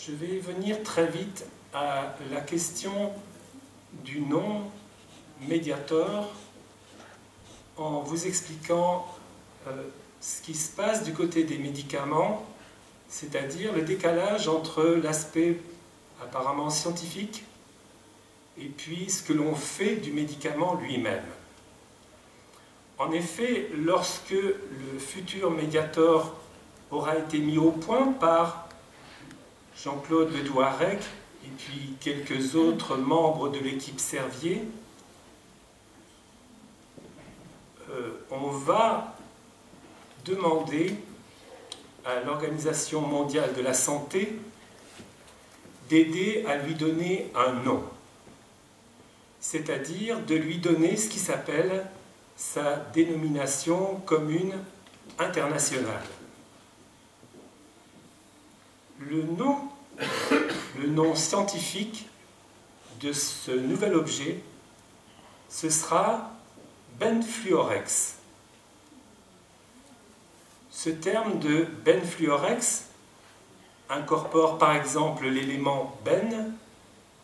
Je vais venir très vite à la question du nom Mediator en vous expliquant ce qui se passe du côté des médicaments, c'est-à-dire le décalage entre l'aspect apparemment scientifique et puis ce que l'on fait du médicament lui-même. En effet, lorsque le futur Mediator aura été mis au point par Jean-Claude Le Douarec et puis quelques autres membres de l'équipe Servier, on va demander à l'Organisation mondiale de la santé d'aider à lui donner un nom, c'est-à-dire de lui donner ce qui s'appelle sa dénomination commune internationale. Le nom scientifique de ce nouvel objet, ce sera benfluorex. Ce terme de benfluorex incorpore par exemple l'élément ben,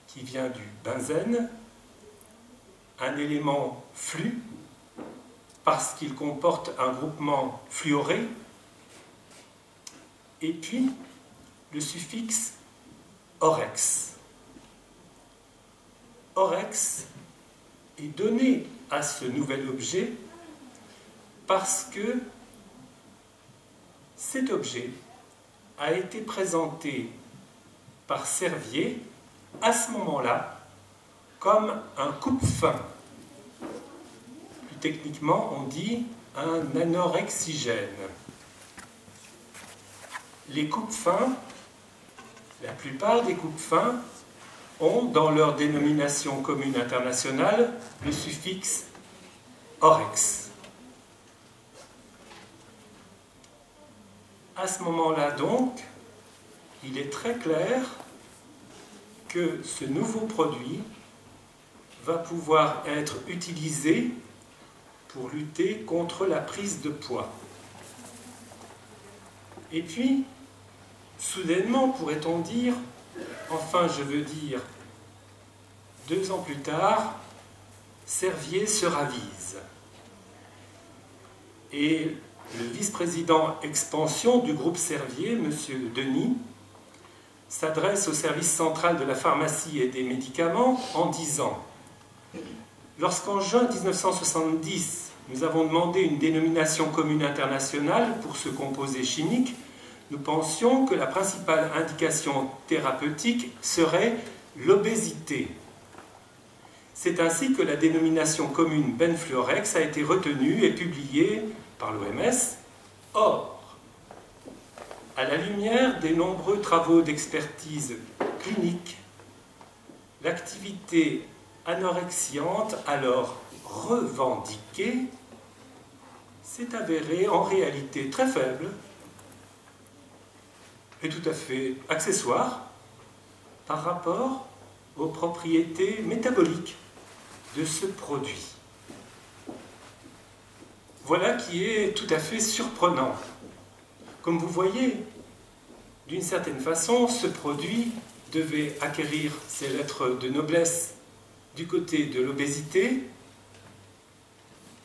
qui vient du benzène, un élément flu, parce qu'il comporte un groupement fluoré, et puis le suffixe orex. Orex est donné à ce nouvel objet parce que cet objet a été présenté par Servier à ce moment-là comme un coupe-fin. Plus techniquement, on dit un anorexigène. Les coupes-fins, la plupart des coupes-fins ont dans leur dénomination commune internationale le suffixe orex. À ce moment-là donc, il est très clair que ce nouveau produit va pouvoir être utilisé pour lutter contre la prise de poids. Et puis, soudainement, pourrait-on dire, enfin je veux dire, 2 ans plus tard, Servier se ravise. Et le vice-président expansion du groupe Servier, M. Denis, s'adresse au service central de la pharmacie et des médicaments en disant « Lorsqu'en juin 1970, nous avons demandé une dénomination commune internationale pour ce composé chimique, nous pensions que la principale indication thérapeutique serait l'obésité. C'est ainsi que la dénomination commune benfluorex a été retenue et publiée par l'OMS. Or, à la lumière des nombreux travaux d'expertise clinique, l'activité anorexiante alors revendiquée s'est avérée en réalité très faible et tout à fait accessoire par rapport aux propriétés métaboliques de ce produit. Voilà qui est tout à fait surprenant. Comme vous voyez, d'une certaine façon, ce produit devait acquérir ses lettres de noblesse du côté de l'obésité.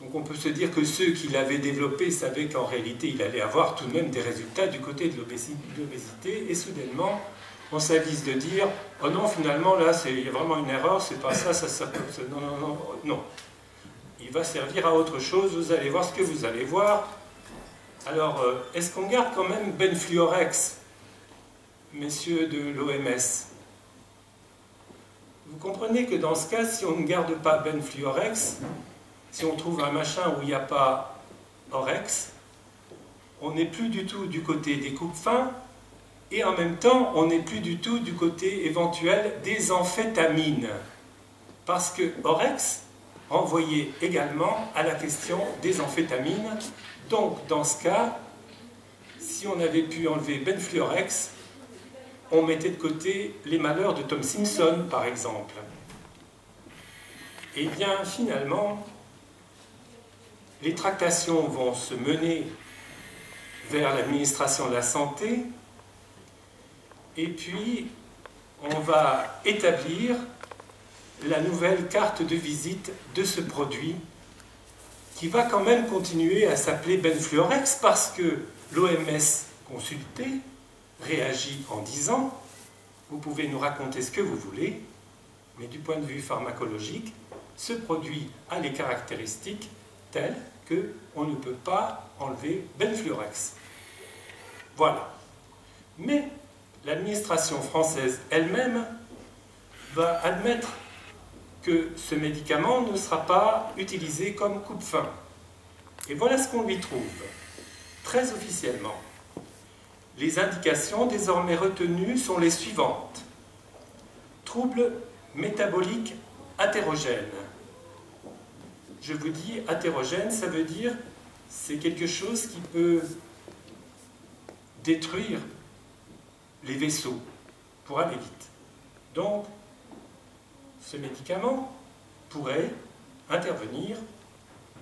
Donc on peut se dire que ceux qui l'avaient développé savaient qu'en réalité il allait avoir tout de même des résultats du côté de l'obésité, et soudainement on s'avise de dire « Oh non, finalement là il y a vraiment une erreur, c'est pas ça, non. Il va servir à autre chose, vous allez voir ce que vous allez voir. » Alors, est-ce qu'on garde quand même benfluorex, messieurs de l'OMS? Vous comprenez que dans ce cas, si on ne garde pas benfluorex, si on trouve un machin où il n'y a pas orex, on n'est plus du tout du côté des coupes-fins, et en même temps, on n'est plus du tout du côté éventuel des amphétamines. Parce que orex renvoyait également à la question des amphétamines. Donc, dans ce cas, si on avait pu enlever benfluorex, on mettait de côté les malheurs de Tom Simpson, par exemple. Et bien, finalement, les tractations vont se mener vers l'administration de la santé, Et puis, on va établir la nouvelle carte de visite de ce produit qui va quand même continuer à s'appeler Benfluorex parce que l'OMS consulté réagit en disant « Vous pouvez nous raconter ce que vous voulez, mais du point de vue pharmacologique, ce produit a les caractéristiques telles qu'on ne peut pas enlever Benfluorex. » Voilà. Mais l'administration française elle-même va admettre que ce médicament ne sera pas utilisé comme coupe-faim. Et voilà ce qu'on lui trouve, très officiellement. Les indications désormais retenues sont les suivantes. Troubles métaboliques hétérogènes. Je vous dis hétérogène, ça veut dire c'est quelque chose qui peut détruire les vaisseaux pour aller vite. Donc, ce médicament pourrait intervenir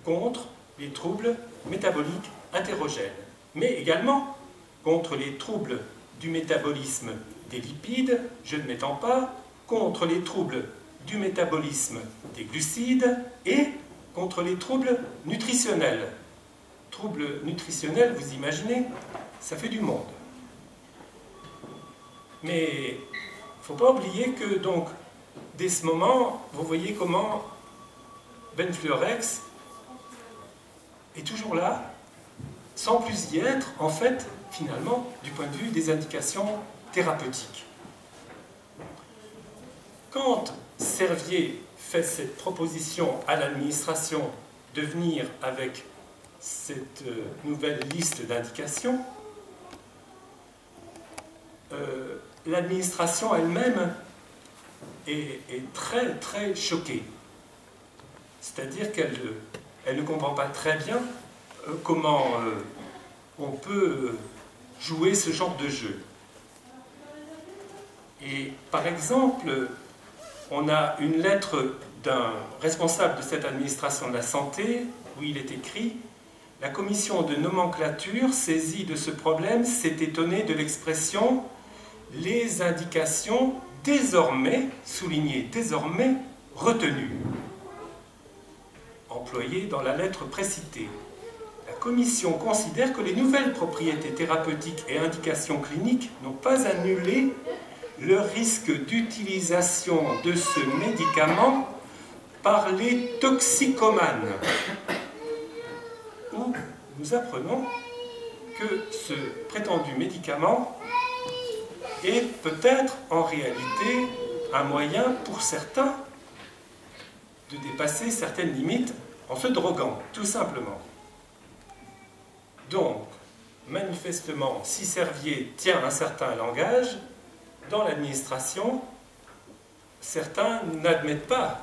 contre les troubles métaboliques hétérogènes, mais également contre les troubles du métabolisme des lipides, je ne m'étends pas, contre les troubles du métabolisme des glucides et contre les troubles nutritionnels. Troubles nutritionnels, vous imaginez, ça fait du monde. Mais il ne faut pas oublier que, donc, dès ce moment, vous voyez comment Benfluorex est toujours là, sans plus y être, en fait, finalement, du point de vue des indications thérapeutiques. Quand Servier fait cette proposition à l'administration de venir avec cette nouvelle liste d'indications, l'administration elle-même est très très choquée. C'est-à-dire qu'elle ne comprend pas très bien comment on peut jouer ce genre de jeu. Et par exemple, on a une lettre d'un responsable de cette administration de la santé où il est écrit « La commission de nomenclature saisie de ce problème s'est étonnée de l'expression « les indications désormais, soulignées désormais, retenues » employées dans la lettre précitée. La commission considère que les nouvelles propriétés thérapeutiques et indications cliniques n'ont pas annulé le risque d'utilisation de ce médicament par les toxicomanes. Où nous apprenons que ce prétendu médicament est peut-être en réalité un moyen pour certains de dépasser certaines limites en se droguant, tout simplement. Donc, manifestement, si Servier tient un certain langage, dans l'administration, certains n'admettent pas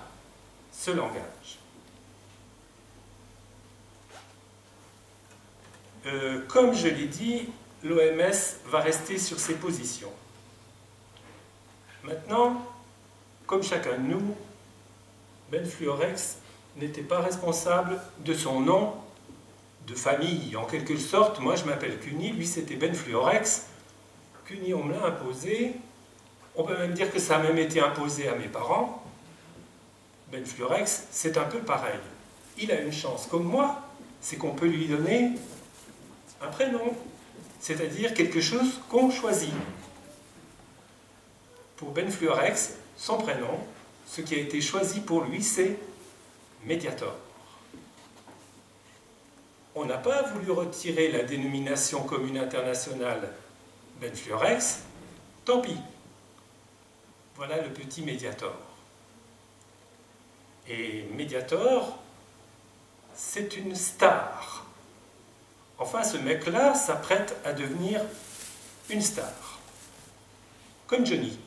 ce langage. Comme je l'ai dit, l'OMS va rester sur ses positions. Maintenant, comme chacun de nous, Benfluorex n'était pas responsable de son nom de famille. En quelque sorte, moi je m'appelle Cuny, lui c'était Benfluorex. Cuny, on me l'a imposé. On peut même dire que ça a même été imposé à mes parents. Benfluorex, c'est un peu pareil. Il a une chance comme moi, c'est qu'on peut lui donner un prénom, c'est-à-dire quelque chose qu'on choisit. Pour Benfluorex, son prénom, ce qui a été choisi pour lui, c'est Mediator. On n'a pas voulu retirer la dénomination commune internationale Benfluorex, tant pis. Voilà le petit Mediator. Et Mediator, c'est une star. Enfin, ce mec-là s'apprête à devenir une star. Comme Johnny.